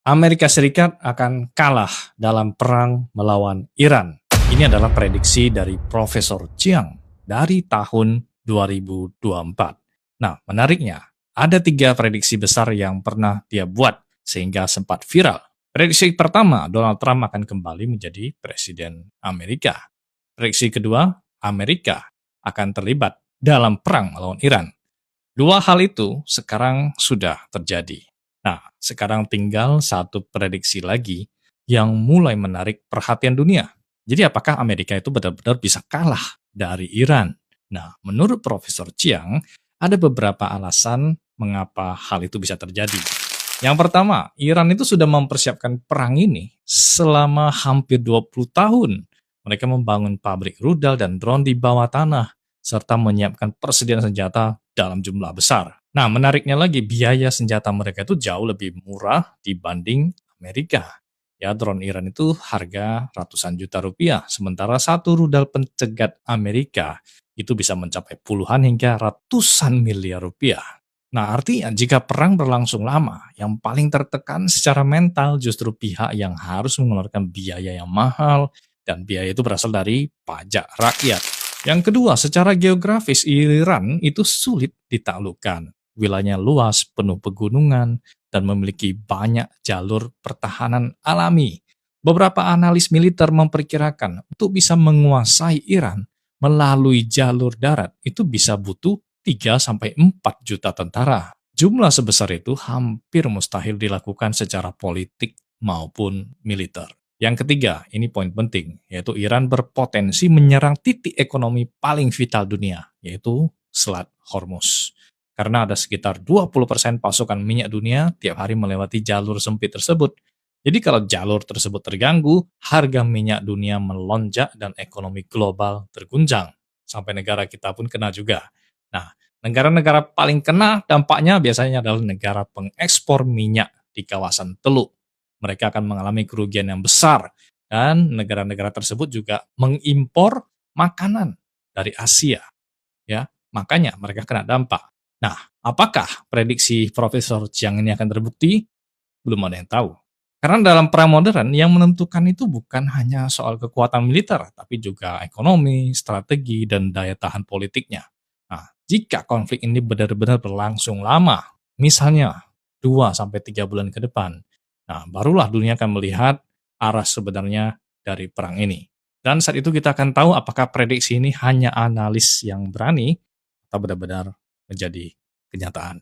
Amerika Serikat akan kalah dalam perang melawan Iran. Ini adalah prediksi dari Profesor Chiang dari tahun 2024. Nah, menariknya, ada 3 prediksi besar yang pernah dia buat sehingga sempat viral. Prediksi pertama, Donald Trump akan kembali menjadi presiden Amerika. Prediksi kedua, Amerika akan terlibat dalam perang melawan Iran. Dua hal itu sekarang sudah terjadi. Nah, sekarang tinggal satu prediksi lagi yang mulai menarik perhatian dunia. Jadi apakah Amerika itu benar-benar bisa kalah dari Iran? Nah, menurut Profesor Chiang, ada beberapa alasan mengapa hal itu bisa terjadi. Yang pertama, Iran itu sudah mempersiapkan perang ini selama hampir 20 tahun. Mereka membangun pabrik rudal dan drone di bawah tanah, serta menyiapkan persediaan senjata dalam jumlah besar. Nah, menariknya lagi, biaya senjata mereka itu jauh lebih murah dibanding Amerika. Ya, drone Iran itu harga ratusan juta rupiah, sementara satu rudal pencegat Amerika itu bisa mencapai puluhan hingga ratusan miliar rupiah. Nah, artinya jika perang berlangsung lama, yang paling tertekan secara mental justru pihak yang harus mengeluarkan biaya yang mahal, dan biaya itu berasal dari pajak rakyat. Yang kedua, secara geografis Iran itu sulit ditaklukkan. Wilayahnya luas, penuh pegunungan, dan memiliki banyak jalur pertahanan alami. Beberapa analis militer memperkirakan untuk bisa menguasai Iran melalui jalur darat itu bisa butuh 3-4 juta tentara. Jumlah sebesar itu hampir mustahil dilakukan secara politik maupun militer. Yang ketiga, ini poin penting, yaitu Iran berpotensi menyerang titik ekonomi paling vital dunia, yaitu Selat Hormuz. Karena ada sekitar 20% pasokan minyak dunia tiap hari melewati jalur sempit tersebut. Jadi kalau jalur tersebut terganggu, harga minyak dunia melonjak dan ekonomi global terguncang. Sampai negara kita pun kena juga. Nah, negara-negara paling kena dampaknya biasanya adalah negara pengekspor minyak di kawasan Teluk. Mereka akan mengalami kerugian yang besar, dan negara-negara tersebut juga mengimpor makanan dari Asia. Ya, makanya mereka kena dampak. Nah, apakah prediksi Profesor Chiang ini akan terbukti? Belum ada yang tahu. Karena dalam perang modern yang menentukan itu bukan hanya soal kekuatan militer, tapi juga ekonomi, strategi, dan daya tahan politiknya. Nah, jika konflik ini benar-benar berlangsung lama, misalnya 2-3 bulan ke depan, nah barulah dunia akan melihat arah sebenarnya dari perang ini. Dan saat itu kita akan tahu apakah prediksi ini hanya analis yang berani atau benar-benar menjadi kenyataan.